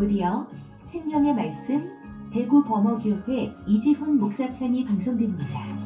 곧이어 생명의 말씀 대구 범어교회 이지훈 목사편이 방송됩니다.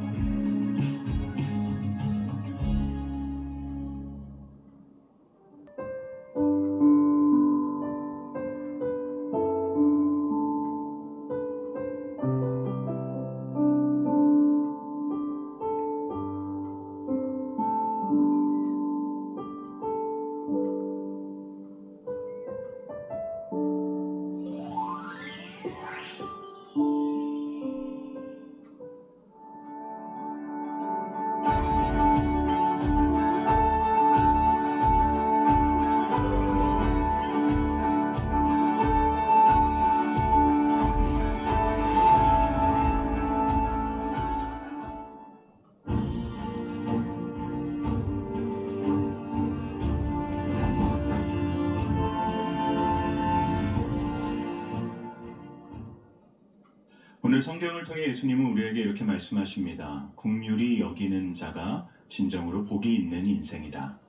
오늘 성경을 통해 예수님은 우리에게 이렇게 말씀하십니다. 긍휼히 여기는 자가 진정으로 복이 있는 인생이다.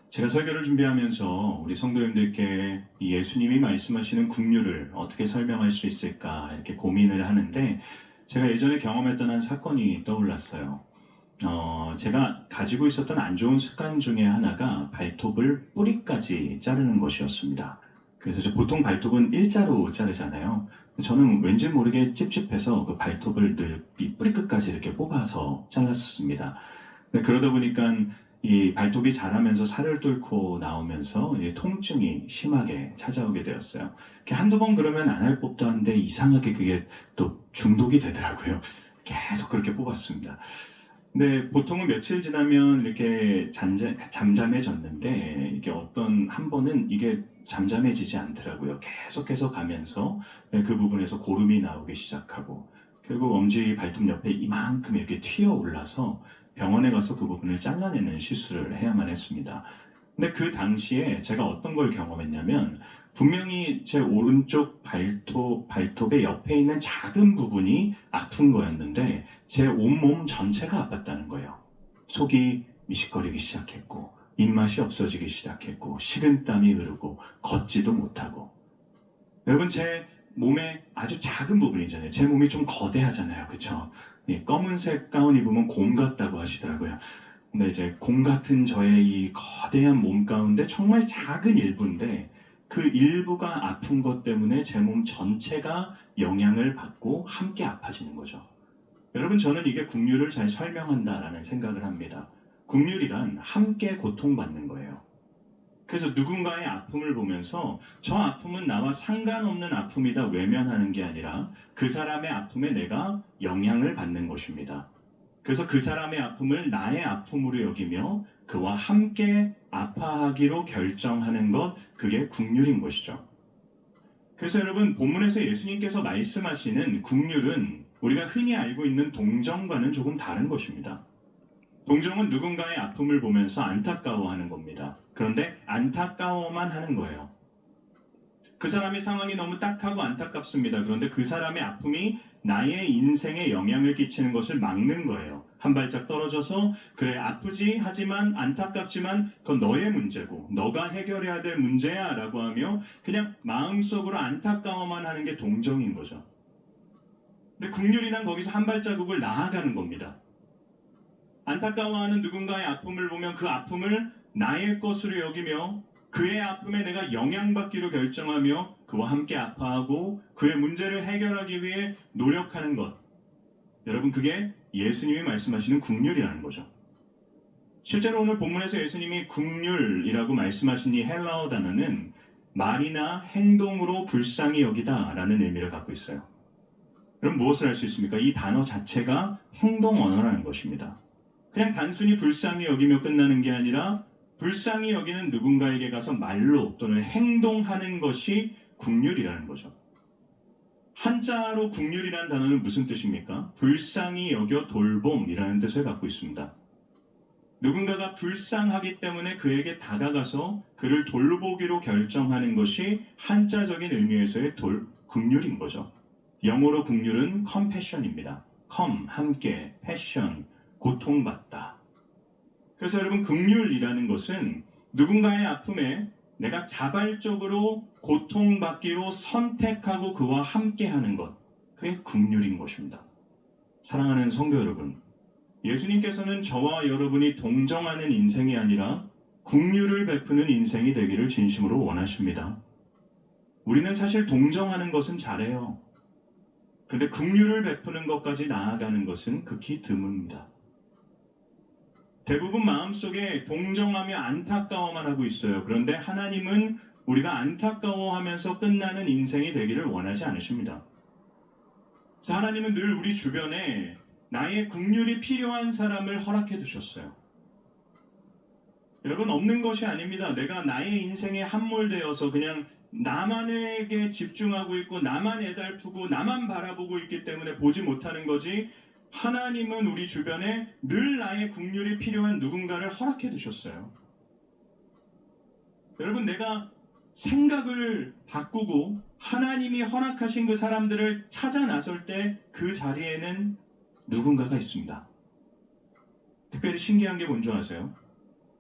제가 설교를 준비하면서 우리 성도님들께 예수님이 말씀하시는 긍휼을 어떻게 설명할 수 있을까 이렇게 고민을 하는데 제가 예전에 경험했던 한 사건이 떠올랐어요. 제가 가지고 있었던 안 좋은 습관 중에 하나가 발톱을 뿌리까지 자르는 것이었습니다. 그래서 보통 발톱은 일자로 자르잖아요. 저는 왠지 모르게 찝찝해서 그 발톱을 늘 이 뿌리 끝까지 이렇게 뽑아서 잘랐었습니다. 그러다 보니까 이 발톱이 자라면서 살을 뚫고 나오면서 통증이 심하게 찾아오게 되었어요. 한두 번 그러면 안 할 법도 한데 이상하게 그게 또 중독이 되더라고요. 계속 그렇게 뽑았습니다. 근데 보통은 며칠 지나면 이렇게 잠잠해졌는데 이게 어떤 한 번은 이게 잠잠해지지 않더라고요. 계속해서 가면서 그 부분에서 고름이 나오기 시작하고 결국 엄지 발톱 옆에 이만큼 이렇게 튀어 올라서 병원에 가서 그 부분을 잘라내는 시술을 해야만 했습니다. 근데 그 당시에 제가 어떤 걸 경험했냐면 분명히 제 오른쪽 발톱의 옆에 있는 작은 부분이 아픈 거였는데 제 온몸 전체가 아팠다는 거예요. 속이 미식거리기 시작했고 입맛이 없어지기 시작했고 식은땀이 흐르고 걷지도 못하고. 여러분 제 몸에 아주 작은 부분이잖아요. 제 몸이 좀 거대하잖아요. 그쵸? 검은색 가운 입으면 곰 같다고 하시더라고요. 근데 이제 곰 같은 저의 이 거대한 몸 가운데 정말 작은 일부인데 그 일부가 아픈 것 때문에 제 몸 전체가 영향을 받고 함께 아파지는 거죠. 여러분 저는 이게 긍휼을 잘 설명한다라는 생각을 합니다. 긍휼이란 함께 고통받는 거예요. 그래서 누군가의 아픔을 보면서 저 아픔은 나와 상관없는 아픔이다 외면하는 게 아니라 그 사람의 아픔에 내가 영향을 받는 것입니다. 그래서 그 사람의 아픔을 나의 아픔으로 여기며 그와 함께 아파하기로 결정하는 것, 그게 긍휼인 것이죠. 그래서 여러분 본문에서 예수님께서 말씀하시는 긍휼은 우리가 흔히 알고 있는 동정과는 조금 다른 것입니다. 동정은 누군가의 아픔을 보면서 안타까워하는 겁니다. 그런데 안타까워만 하는 거예요. 그 사람의 상황이 너무 딱하고 안타깝습니다. 그런데 그 사람의 아픔이 나의 인생에 영향을 끼치는 것을 막는 거예요. 한 발짝 떨어져서 그래 아프지 하지만 안타깝지만 그건 너의 문제고 너가 해결해야 될 문제야 라고 하며 그냥 마음속으로 안타까워만 하는 게 동정인 거죠. 근데 긍휼이란 거기서 한 발자국을 나아가는 겁니다. 안타까워하는 누군가의 아픔을 보면 그 아픔을 나의 것으로 여기며 그의 아픔에 내가 영향받기로 결정하며 그와 함께 아파하고 그의 문제를 해결하기 위해 노력하는 것. 여러분 그게 예수님이 말씀하시는 긍휼이라는 거죠. 실제로 오늘 본문에서 예수님이 긍휼이라고 말씀하신 이 헬라어 단어는 말이나 행동으로 불쌍히 여기다 라는 의미를 갖고 있어요. 그럼 무엇을 할 수 있습니까? 이 단어 자체가 행동 언어라는 것입니다. 그냥 단순히 불쌍히 여기며 끝나는 게 아니라 불쌍히 여기는 누군가에게 가서 말로 또는 행동하는 것이 긍휼이라는 거죠. 한자로 긍휼이라는 단어는 무슨 뜻입니까? 불쌍히 여겨 돌봄이라는 뜻을 갖고 있습니다. 누군가가 불쌍하기 때문에 그에게 다가가서 그를 돌보기로 결정하는 것이 한자적인 의미에서의 긍휼인 거죠. 영어로 긍휼은 compassion입니다. come, 함께, passion, 고통받다. 그래서 여러분 긍휼이라는 것은 누군가의 아픔에 내가 자발적으로 고통받기로 선택하고 그와 함께하는 것, 그게 긍휼인 것입니다. 사랑하는 성도 여러분, 예수님께서는 저와 여러분이 동정하는 인생이 아니라 긍휼을 베푸는 인생이 되기를 진심으로 원하십니다. 우리는 사실 동정하는 것은 잘해요. 그런데 긍휼을 베푸는 것까지 나아가는 것은 극히 드뭅니다. 대부분 마음속에 동정하며 안타까워만 하고 있어요. 그런데 하나님은 우리가 안타까워하면서 끝나는 인생이 되기를 원하지 않으십니다. 그래서 하나님은 늘 우리 주변에 나의 긍휼이 필요한 사람을 허락해 두셨어요. 여러분, 없는 것이 아닙니다. 내가 나의 인생에 함몰되어서 그냥 나만에게 집중하고 있고 나만 애달프고 나만 바라보고 있기 때문에 보지 못하는 거지, 하나님은 우리 주변에 늘 나의 긍휼이 필요한 누군가를 허락해 두셨어요. 여러분, 내가 생각을 바꾸고 하나님이 허락하신 그 사람들을 찾아 나설 때 그 자리에는 누군가가 있습니다. 특별히 신기한 게 뭔지 아세요?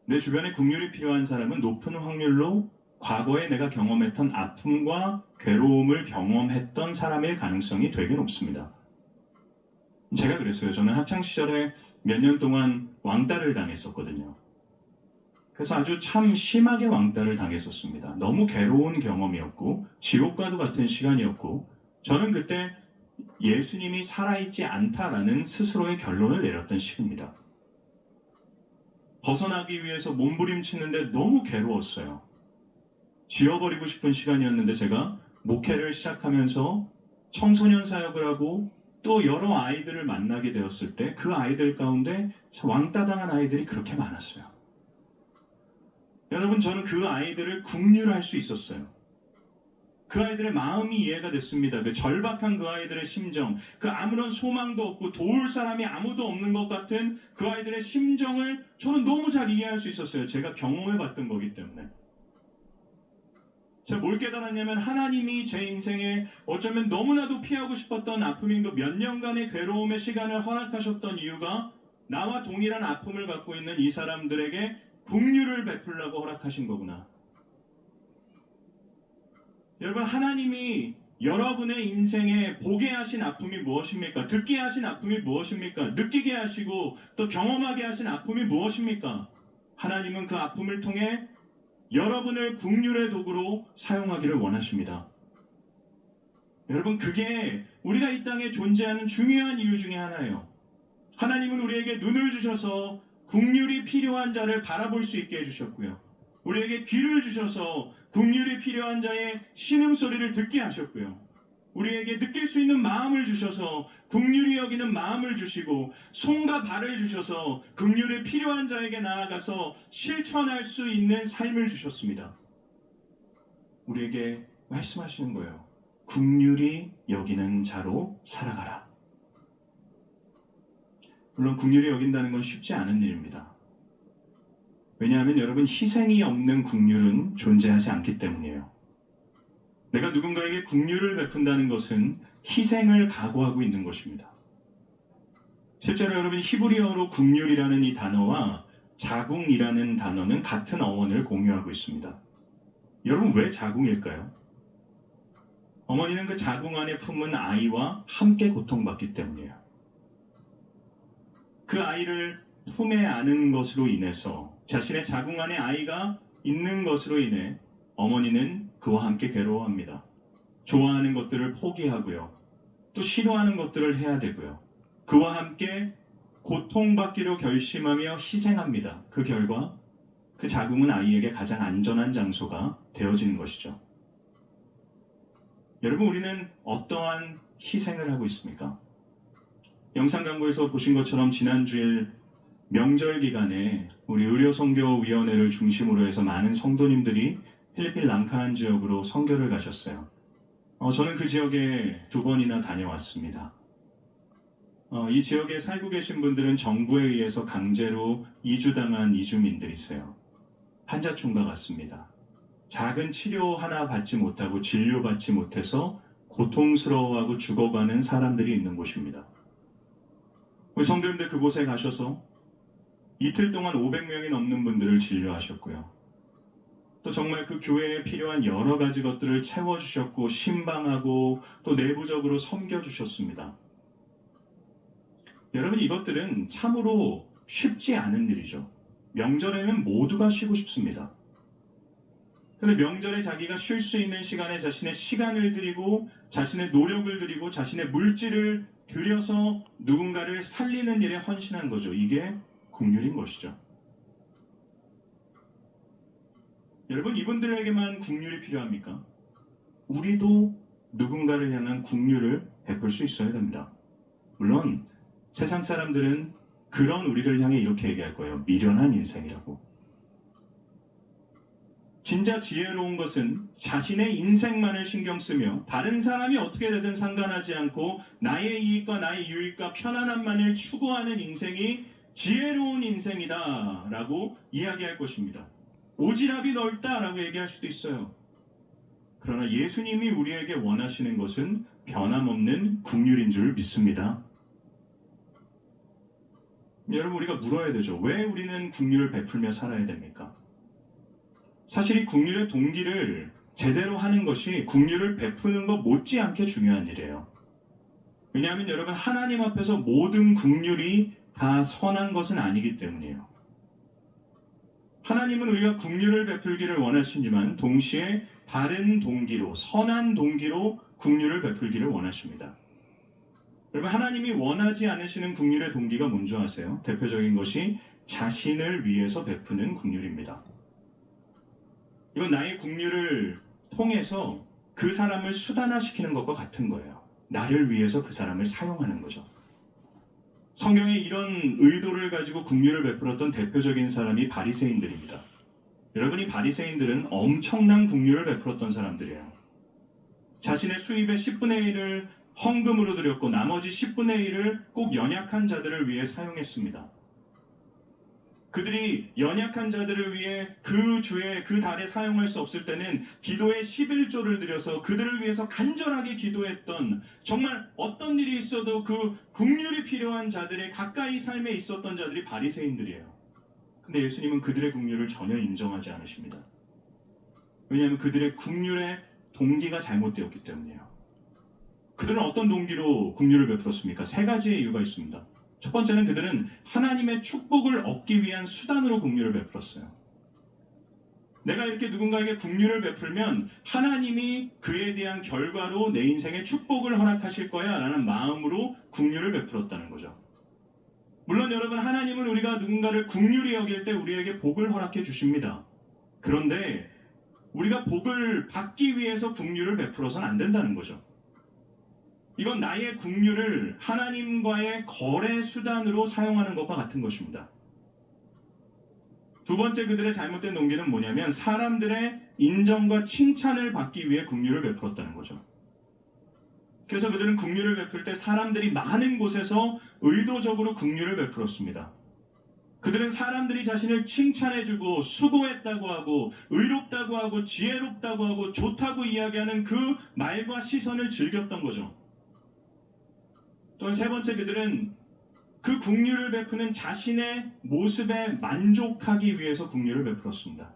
내 주변에 긍휼이 필요한 사람은 높은 확률로 과거에 내가 경험했던 아픔과 괴로움을 경험했던 사람일 가능성이 되게 높습니다. 제가 그랬어요. 저는 학창시절에 몇 년 동안 왕따를 당했었거든요. 그래서 아주 참 심하게 왕따를 당했었습니다. 너무 괴로운 경험이었고 지옥과도 같은 시간이었고, 저는 그때 예수님이 살아있지 않다라는 스스로의 결론을 내렸던 시기입니다. 벗어나기 위해서 몸부림치는데 너무 괴로웠어요. 지워버리고 싶은 시간이었는데, 제가 목회를 시작하면서 청소년 사역을 하고 또 여러 아이들을 만나게 되었을 때 그 아이들 가운데 왕따당한 아이들이 그렇게 많았어요. 여러분, 저는 그 아이들을 긍휼할 수 있었어요. 그 아이들의 마음이 이해가 됐습니다. 그 절박한 그 아이들의 심정, 그 아무런 소망도 없고 도울 사람이 아무도 없는 것 같은 그 아이들의 심정을 저는 너무 잘 이해할 수 있었어요. 제가 경험해봤던 거기 때문에. 제가 뭘 깨달았냐면, 하나님이 제 인생에 어쩌면 너무나도 피하고 싶었던 아픔인 그 몇 년간의 괴로움의 시간을 허락하셨던 이유가 나와 동일한 아픔을 갖고 있는 이 사람들에게 긍휼을 베풀라고 허락하신 거구나. 여러분, 하나님이 여러분의 인생에 보게 하신 아픔이 무엇입니까? 듣게 하신 아픔이 무엇입니까? 느끼게 하시고 또 경험하게 하신 아픔이 무엇입니까? 하나님은 그 아픔을 통해 여러분을 긍휼의 도구로 사용하기를 원하십니다. 여러분, 그게 우리가 이 땅에 존재하는 중요한 이유 중에 하나예요. 하나님은 우리에게 눈을 주셔서 긍휼이 필요한 자를 바라볼 수 있게 해주셨고요. 우리에게 귀를 주셔서 긍휼이 필요한 자의 신음소리를 듣게 하셨고요. 우리에게 느낄 수 있는 마음을 주셔서 긍휼히 여기는 마음을 주시고, 손과 발을 주셔서 긍휼이 필요한 자에게 나아가서 실천할 수 있는 삶을 주셨습니다. 우리에게 말씀하시는 거예요. 긍휼히 여기는 자로 살아가라. 물론 긍휼히 여긴다는 건 쉽지 않은 일입니다. 왜냐하면 여러분, 희생이 없는 긍휼은 존재하지 않기 때문이에요. 내가 누군가에게 긍휼을 베푼다는 것은 희생을 각오하고 있는 것입니다. 실제로 여러분, 히브리어로 긍휼이라는 이 단어와 자궁이라는 단어는 같은 어원을 공유하고 있습니다. 여러분, 왜 자궁일까요? 어머니는 그 자궁 안에 품은 아이와 함께 고통받기 때문이에요. 그 아이를 품에 안은 것으로 인해서, 자신의 자궁 안에 아이가 있는 것으로 인해 어머니는 그와 함께 괴로워합니다. 좋아하는 것들을 포기하고요. 또 싫어하는 것들을 해야 되고요. 그와 함께 고통받기로 결심하며 희생합니다. 그 결과 그 자궁은 아이에게 가장 안전한 장소가 되어지는 것이죠. 여러분, 우리는 어떠한 희생을 하고 있습니까? 영상 광고에서 보신 것처럼 지난 주일 명절 기간에 우리 의료선교위원회를 중심으로 해서 많은 성도님들이 필리핀 랑카안 지역으로 선교를 가셨어요. 저는 그 지역에 2번이나 다녀왔습니다. 이 지역에 살고 계신 분들은 정부에 의해서 강제로 이주당한 이주민들이세요. 환자촌과 같습니다. 작은 치료 하나 받지 못하고 진료받지 못해서 고통스러워하고 죽어가는 사람들이 있는 곳입니다. 우리 성도님들 그곳에 가셔서 이틀 동안 500명이 넘는 분들을 진료하셨고요. 또 정말 그 교회에 필요한 여러 가지 것들을 채워주셨고 신방하고 또 내부적으로 섬겨주셨습니다. 여러분 이것들은 참으로 쉽지 않은 일이죠. 명절에는 모두가 쉬고 싶습니다. 그런데 명절에 자기가 쉴 수 있는 시간에 자신의 시간을 들이고 자신의 노력을 들이고 자신의 물질을 들여서 누군가를 살리는 일에 헌신한 거죠. 이게 국률인 것이죠. 여러분 이분들에게만 국률이 필요합니까? 우리도 누군가를 향한 국률을 베풀 수 있어야 됩니다. 물론 세상 사람들은 그런 우리를 향해 이렇게 얘기할 거예요. 미련한 인생이라고. 진짜 지혜로운 것은 자신의 인생만을 신경 쓰며 다른 사람이 어떻게 되든 상관하지 않고 나의 이익과 나의 유익과 편안함만을 추구하는 인생이 지혜로운 인생이다 라고 이야기할 것입니다. 오지랖이 넓다라고 얘기할 수도 있어요. 그러나 예수님이 우리에게 원하시는 것은 변함없는 국률인 줄 믿습니다. 여러분 우리가 물어야 되죠. 왜 우리는 국률을 베풀며 살아야 됩니까? 사실 이 국률의 동기를 제대로 하는 것이 국률을 베푸는 것 못지않게 중요한 일이에요. 왜냐하면 여러분 하나님 앞에서 모든 국률이 다 선한 것은 아니기 때문이에요. 하나님은 우리가 국률을 베풀기를 원하시지만 동시에 바른 동기로 선한 동기로 국률을 베풀기를 원하십니다. 여러분 하나님이 원하지 않으시는 국률의 동기가 뭔지 아세요? 대표적인 것이 자신을 위해서 베푸는 국률입니다. 이건 나의 국률을 통해서 그 사람을 수단화시키는 것과 같은 거예요. 나를 위해서 그 사람을 사용하는 거죠. 성경에 이런 의도를 가지고 국률을 베풀었던 대표적인 사람이 바리새인들입니다. 여러분 이 바리새인들은 엄청난 국률을 베풀었던 사람들이에요. 자신의 수입의 10분의 1을 헌금으로 드렸고 나머지 10분의 1을 꼭 연약한 자들을 위해 사용했습니다. 그들이 연약한 자들을 위해 그 주에 그 달에 사용할 수 없을 때는 기도의 11조를 드려서 그들을 위해서 간절하게 기도했던 정말 어떤 일이 있어도 그 국률이 필요한 자들의 가까이 삶에 있었던 자들이 바리새인들이에요. 근데 예수님은 그들의 국률을 전혀 인정하지 않으십니다. 왜냐하면 그들의 국률의 동기가 잘못되었기 때문이에요. 그들은 어떤 동기로 국률을 베풀었습니까? 세 가지의 이유가 있습니다. 첫 번째는 그들은 하나님의 축복을 얻기 위한 수단으로 국률을 베풀었어요. 내가 이렇게 누군가에게 국률을 베풀면 하나님이 그에 대한 결과로 내 인생에 축복을 허락하실 거야 라는 마음으로 국률을 베풀었다는 거죠. 물론 여러분 하나님은 우리가 누군가를 국률이 여길 때 우리에게 복을 허락해 주십니다. 그런데 우리가 복을 받기 위해서 국률을 베풀어서는 안 된다는 거죠. 이건 나의 국률을 하나님과의 거래 수단으로 사용하는 것과 같은 것입니다. 두 번째 그들의 잘못된 동기는 뭐냐면 사람들의 인정과 칭찬을 받기 위해 국률을 베풀었다는 거죠. 그래서 그들은 국률을 베풀 때 사람들이 많은 곳에서 의도적으로 국률을 베풀었습니다. 그들은 사람들이 자신을 칭찬해주고 수고했다고 하고 의롭다고 하고 지혜롭다고 하고 좋다고 이야기하는 그 말과 시선을 즐겼던 거죠. 또한 세 번째 그들은 그 국률을 베푸는 자신의 모습에 만족하기 위해서 국률을 베풀었습니다.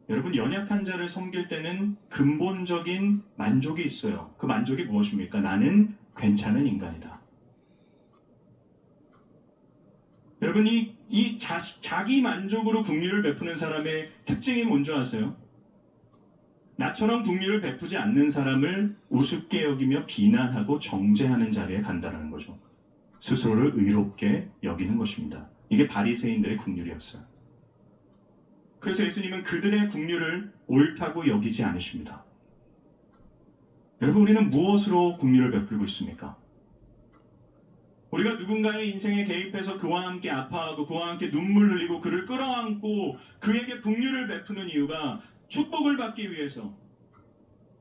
여러분 연약한 자를 섬길 때는 근본적인 만족이 있어요. 그 만족이 무엇입니까? 나는 괜찮은 인간이다. 여러분 자기 만족으로 국률을 베푸는 사람의 특징이 뭔지 아세요? 나처럼 국률을 베푸지 않는 사람을 우습게 여기며 비난하고 정죄하는 자리에 간다는 거죠. 스스로를 의롭게 여기는 것입니다. 이게 바리새인들의 국률이었어요. 그래서 예수님은 그들의 국률을 옳다고 여기지 않으십니다. 여러분 우리는 무엇으로 국률을 베풀고 있습니까? 우리가 누군가의 인생에 개입해서 그와 함께 아파하고 그와 함께 눈물 흘리고 그를 끌어안고 그에게 국률을 베푸는 이유가 축복을 받기 위해서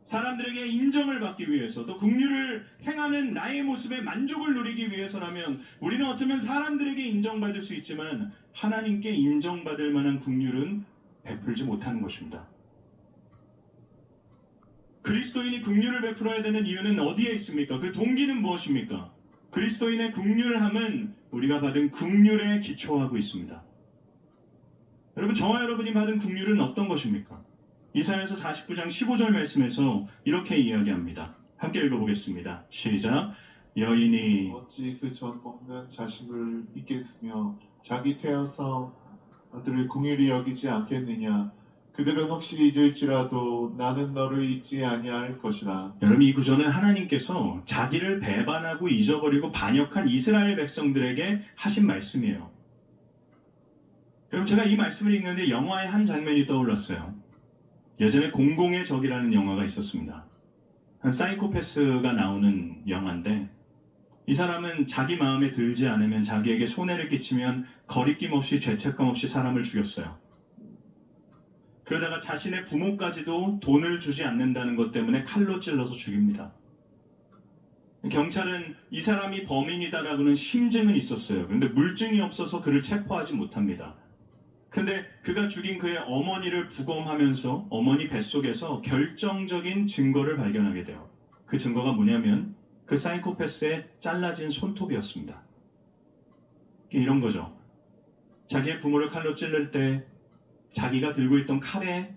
사람들에게 인정을 받기 위해서 또 국률을 행하는 나의 모습에 만족을 누리기 위해서라면 우리는 어쩌면 사람들에게 인정받을 수 있지만 하나님께 인정받을 만한 국률은 베풀지 못하는 것입니다. 그리스도인이 국률을 베풀어야 되는 이유는 어디에 있습니까? 그 동기는 무엇입니까? 그리스도인의 국률함은 우리가 받은 국률에 기초하고 있습니다. 여러분, 저와 여러분이 받은 긍휼은 어떤 것입니까? 이사야서 49장 15절 말씀에서 이렇게 이야기합니다. 함께 읽어보겠습니다. 시작. 여인이 어찌 그 젖 먹는 자식을 잊겠으며 자기 태어서 아들을 궁휼히 여기지 않겠느냐. 그들은 혹시 잊을지라도 나는 너를 잊지 아니할 것이라. 여러분, 이 구절은 하나님께서 자기를 배반하고 잊어버리고 반역한 이스라엘 백성들에게 하신 말씀이에요. 여러분, 제가 이 말씀을 읽는데 영화의 한 장면이 떠올랐어요. 예전에 공공의 적이라는 영화가 있었습니다. 한 사이코패스가 나오는 영화인데, 이 사람은 자기 마음에 들지 않으면, 자기에게 손해를 끼치면 거리낌 없이 죄책감 없이 사람을 죽였어요. 그러다가 자신의 부모까지도 돈을 주지 않는다는 것 때문에 칼로 찔러서 죽입니다. 경찰은 이 사람이 범인이다라고는 심증은 있었어요. 그런데 물증이 없어서 그를 체포하지 못합니다. 그런데 그가 죽인 그의 어머니를 부검하면서 어머니 뱃속에서 결정적인 증거를 발견하게 돼요. 그 증거가 뭐냐면 그 사이코패스의 잘라진 손톱이었습니다. 이런 거죠. 자기의 부모를 칼로 찔릴 때 자기가 들고 있던 칼에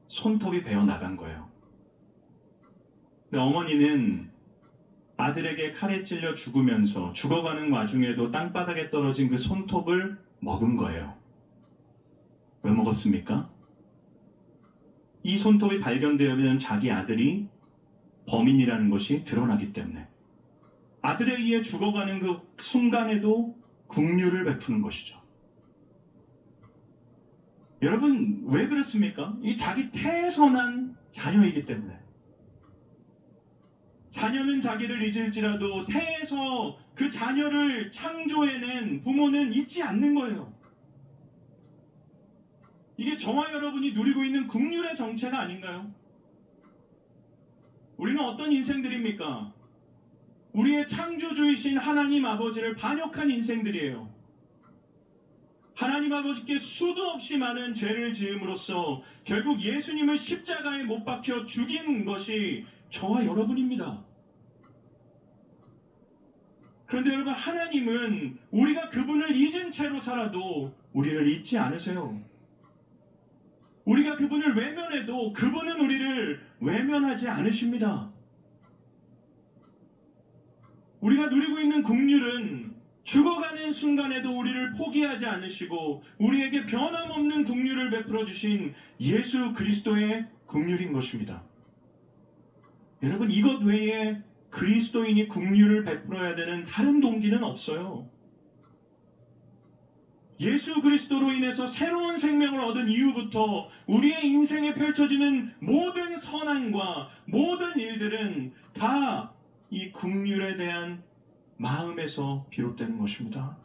손톱이 베어 나간 거예요. 근데 어머니는 아들에게 칼에 찔려 죽으면서 죽어가는 와중에도 땅바닥에 떨어진 그 손톱을 먹은 거예요. 왜 먹었습니까? 이 손톱이 발견되면 자기 아들이 범인이라는 것이 드러나기 때문에, 아들에 의해 죽어가는 그 순간에도 긍휼을 베푸는 것이죠. 여러분, 왜 그렇습니까? 이 자기 태선한 자녀이기 때문에. 자녀는 자기를 잊을지라도 태에서 그 자녀를 창조해낸 부모는 잊지 않는 거예요. 이게 저와 여러분이 누리고 있는 긍휼의 정체가 아닌가요? 우리는 어떤 인생들입니까? 우리의 창조주이신 하나님 아버지를 반역한 인생들이에요. 하나님 아버지께 수도 없이 많은 죄를 지음으로써 결국 예수님을 십자가에 못 박혀 죽인 것이 저와 여러분입니다. 그런데 여러분, 하나님은 우리가 그분을 잊은 채로 살아도 우리를 잊지 않으세요. 우리가 그분을 외면해도 그분은 우리를 외면하지 않으십니다. 우리가 누리고 있는 긍휼은 죽어가는 순간에도 우리를 포기하지 않으시고 우리에게 변함없는 긍휼을 베풀어 주신 예수 그리스도의 긍휼인 것입니다. 여러분, 이것 외에 그리스도인이 긍휼을 베풀어야 되는 다른 동기는 없어요. 예수 그리스도로 인해서 새로운 생명을 얻은 이후부터 우리의 인생에 펼쳐지는 모든 선함과 모든 일들은 다 이 긍휼에 대한 마음에서 비롯되는 것입니다.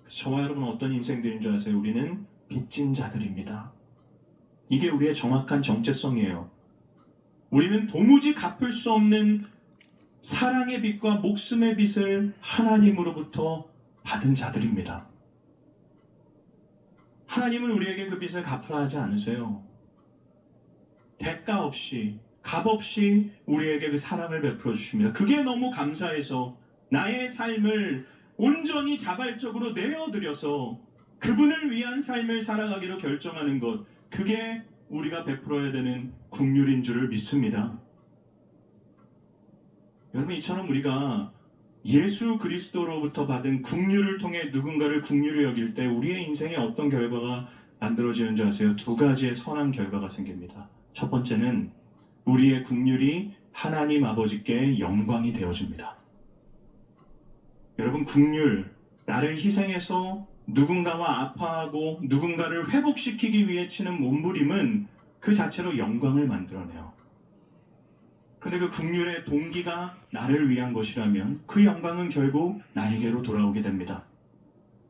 저와 여러분은 어떤 인생들인 줄 아세요? 우리는 빚진 자들입니다. 이게 우리의 정확한 정체성이에요. 우리는 도무지 갚을 수 없는 사랑의 빚과 목숨의 빚을 하나님으로부터 받은 자들입니다. 하나님은 우리에게 그 빚을 갚으라 하지 않으세요. 대가 없이, 값 없이 우리에게 그 사랑을 베풀어 주십니다. 그게 너무 감사해서 나의 삶을 온전히 자발적으로 내어드려서 그분을 위한 삶을 살아가기로 결정하는 것, 그게 우리가 베풀어야 되는 긍휼인 줄을 믿습니다. 여러분, 이처럼 우리가 예수 그리스도로부터 받은 긍휼을 통해 누군가를 긍휼히 여길 때 우리의 인생에 어떤 결과가 만들어지는 줄 아세요? 두 가지의 선한 결과가 생깁니다. 첫 번째는 우리의 긍휼이 하나님 아버지께 영광이 되어집니다. 여러분, 긍휼, 나를 희생해서 누군가와 아파하고 누군가를 회복시키기 위해 치는 몸부림은 그 자체로 영광을 만들어내요. 그런데 그 긍휼의 동기가 나를 위한 것이라면 그 영광은 결국 나에게로 돌아오게 됩니다.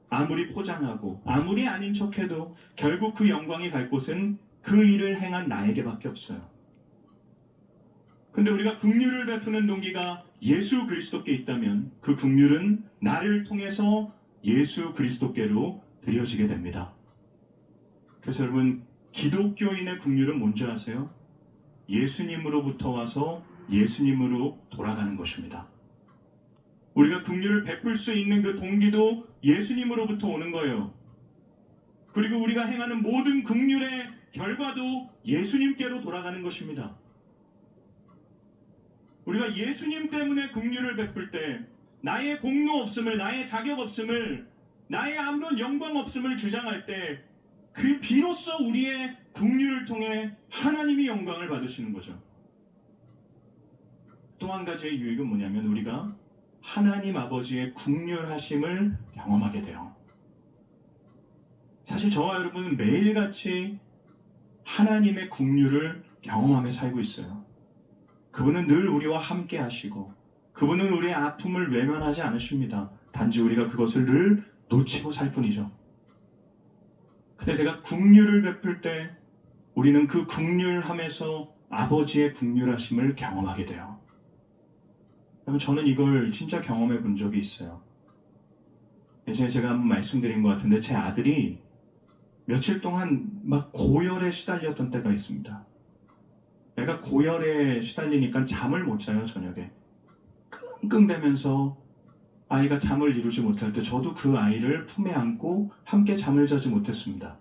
아무리 포장하고 아무리 아닌 척해도 결국 그 영광이 갈 곳은 그 일을 행한 나에게밖에 없어요. 그런데 우리가 긍휼을 베푸는 동기가 예수 그리스도께 있다면 그 긍휼은 나를 통해서 예수 그리스도께로 드려지게 됩니다. 그래서 여러분, 기독교인의 긍휼은 뭔지 아세요? 예수님으로부터 와서 예수님으로 돌아가는 것입니다. 우리가 긍휼을 베풀 수 있는 그 동기도 예수님으로부터 오는 거예요. 그리고 우리가 행하는 모든 긍휼의 결과도 예수님께로 돌아가는 것입니다. 우리가 예수님 때문에 긍휼을 베풀 때 나의 공로 없음을, 나의 자격 없음을, 나의 아무런 영광 없음을 주장할 때 그 비로소 우리의 긍휼을 통해 하나님이 영광을 받으시는 거죠. 또 한 가지의 유익은 뭐냐면 우리가 하나님 아버지의 긍휼하심을 경험하게 돼요. 사실 저와 여러분은 매일같이 하나님의 긍휼을 경험하며 살고 있어요. 그분은 늘 우리와 함께 하시고 그분은 우리의 아픔을 외면하지 않으십니다. 단지 우리가 그것을 늘 놓치고 살 뿐이죠. 근데 내가 긍휼을 베풀 때 우리는 그 긍휼함에서 아버지의 긍휼하심을 경험하게 돼요. 여러분, 저는 이걸 진짜 경험해 본 적이 있어요. 예전에 제가 한번 말씀드린 것 같은데 제 아들이 며칠 동안 막 고열에 시달렸던 때가 있습니다. 애가 고열에 시달리니까 잠을 못 자요, 저녁에. 끙끙대면서 아이가 잠을 이루지 못할 때 저도 그 아이를 품에 안고 함께 잠을 자지 못했습니다.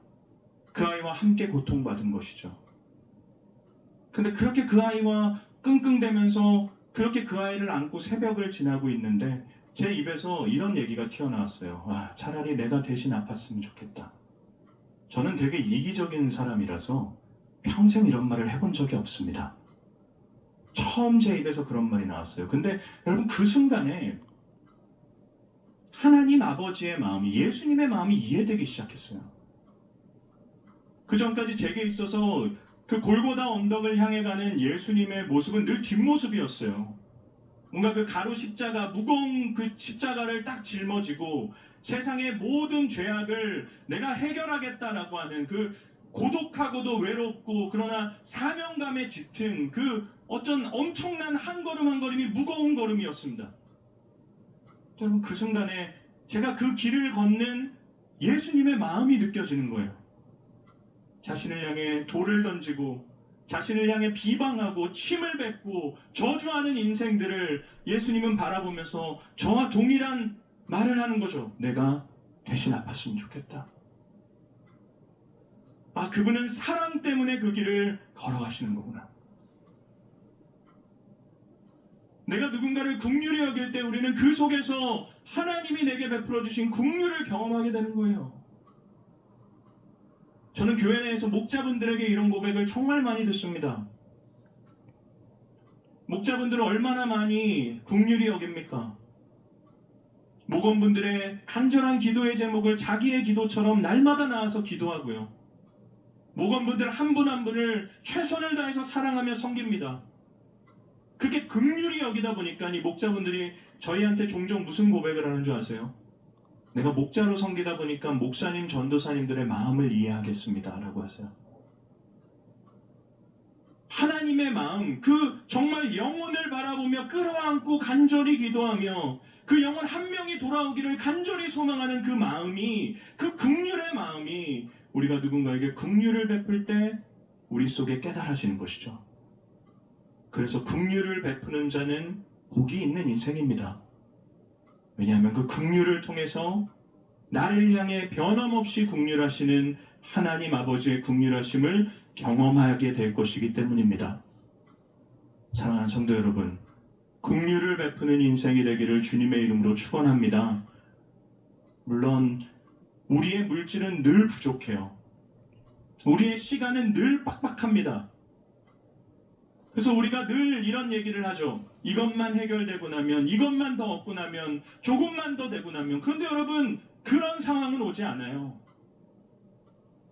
그 아이와 함께 고통받은 것이죠. 근데 그렇게 그 아이와 끙끙대면서 그렇게 그 아이를 안고 새벽을 지나고 있는데 제 입에서 이런 얘기가 튀어나왔어요. 와, 차라리 내가 대신 아팠으면 좋겠다. 저는 되게 이기적인 사람이라서 평생 이런 말을 해본 적이 없습니다. 처음 제 입에서 그런 말이 나왔어요. 근데 여러분, 그 순간에 하나님 아버지의 마음이, 예수님의 마음이 이해되기 시작했어요. 그 전까지 제게 있어서 그 골고다 언덕을 향해 가는 예수님의 모습은 늘 뒷모습이었어요. 뭔가 그 가로 십자가, 무거운 그 십자가를 딱 짊어지고 세상의 모든 죄악을 내가 해결하겠다라고 하는 그 고독하고도 외롭고 그러나 사명감에 짙은 그 어쩐 엄청난 한 걸음 한 걸음이 무거운 걸음이었습니다. 여러분, 그 순간에 제가 그 길을 걷는 예수님의 마음이 느껴지는 거예요. 자신을 향해 돌을 던지고 자신을 향해 비방하고 침을 뱉고 저주하는 인생들을 예수님은 바라보면서 저와 동일한 말을 하는 거죠. 내가 대신 아팠으면 좋겠다. 아, 그분은 사랑 때문에 그 길을 걸어가시는 거구나. 내가 누군가를 긍휼히 여길 때 우리는 그 속에서 하나님이 내게 베풀어 주신 긍휼을 경험하게 되는 거예요. 저는 교회 내에서 목자분들에게 이런 고백을 정말 많이 듣습니다. 목자분들은 얼마나 많이 긍휼히 여깁니까? 목원분들의 간절한 기도의 제목을 자기의 기도처럼 날마다 나와서 기도하고요. 목원분들 한 분 한 분을 최선을 다해서 사랑하며 섬깁니다. 그렇게 긍휼히 여기다 보니까 이 목자분들이 저희한테 종종 무슨 고백을 하는 줄 아세요? 내가 목자로 섬기다 보니까 목사님, 전도사님들의 마음을 이해하겠습니다 라고 하세요. 하나님의 마음, 그 정말 영혼을 바라보며 끌어안고 간절히 기도하며 그 영혼 한 명이 돌아오기를 간절히 소망하는 그 마음이, 그 긍휼의 마음이 우리가 누군가에게 긍휼을 베풀 때 우리 속에 깨달아지는 것이죠. 그래서 긍휼을 베푸는 자는 복이 있는 인생입니다. 왜냐하면 그 긍휼을 통해서 나를 향해 변함없이 긍휼하시는 하나님 아버지의 긍휼하심을 경험하게 될 것이기 때문입니다. 사랑하는 성도 여러분, 긍휼을 베푸는 인생이 되기를 주님의 이름으로 축원합니다. 물론 우리의 물질은 늘 부족해요. 우리의 시간은 늘 빡빡합니다. 그래서 우리가 늘 이런 얘기를 하죠. 이것만 해결되고 나면, 이것만 더 얻고 나면, 조금만 더 되고 나면. 그런데 여러분, 그런 상황은 오지 않아요.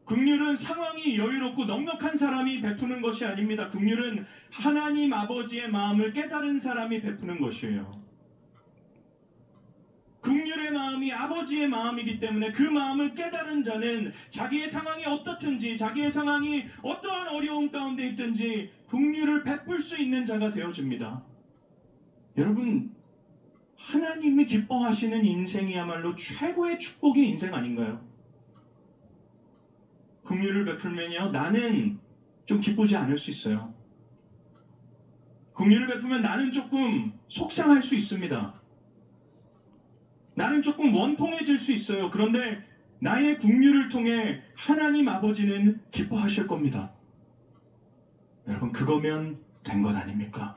긍휼은 상황이 여유롭고 넉넉한 사람이 베푸는 것이 아닙니다. 긍휼은 하나님 아버지의 마음을 깨달은 사람이 베푸는 것이에요. 긍휼의 마음이 아버지의 마음이기 때문에 그 마음을 깨달은 자는 자기의 상황이 어떻든지, 자기의 상황이 어떠한 어려움 가운데 있든지 긍휼을 베풀 수 있는 자가 되어집니다. 여러분, 하나님이 기뻐하시는 인생이야말로 최고의 축복의 인생 아닌가요? 긍휼을 베풀면요, 나는 좀 기쁘지 않을 수 있어요. 긍휼을 베풀면 나는 조금 속상할 수 있습니다. 나는 조금 원통해질 수 있어요. 그런데 나의 긍휼을 통해 하나님 아버지는 기뻐하실 겁니다. 여러분, 그거면 된 것 아닙니까?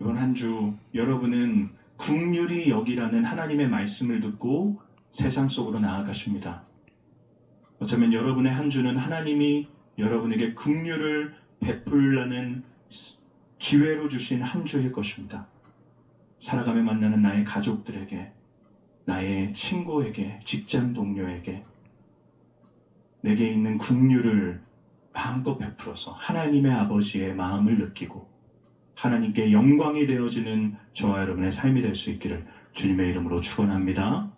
이번 한 주 여러분은 긍휼히 여기라는 하나님의 말씀을 듣고 세상 속으로 나아가십니다. 어쩌면 여러분의 한 주는 하나님이 여러분에게 긍휼을 베풀라는 기회로 주신 한 주일 것입니다. 살아가며 만나는 나의 가족들에게, 나의 친구에게, 직장 동료에게 내게 있는 긍휼을 마음껏 베풀어서 하나님의 아버지의 마음을 느끼고 하나님께 영광이 되어지는 저와 여러분의 삶이 될 수 있기를 주님의 이름으로 축원합니다.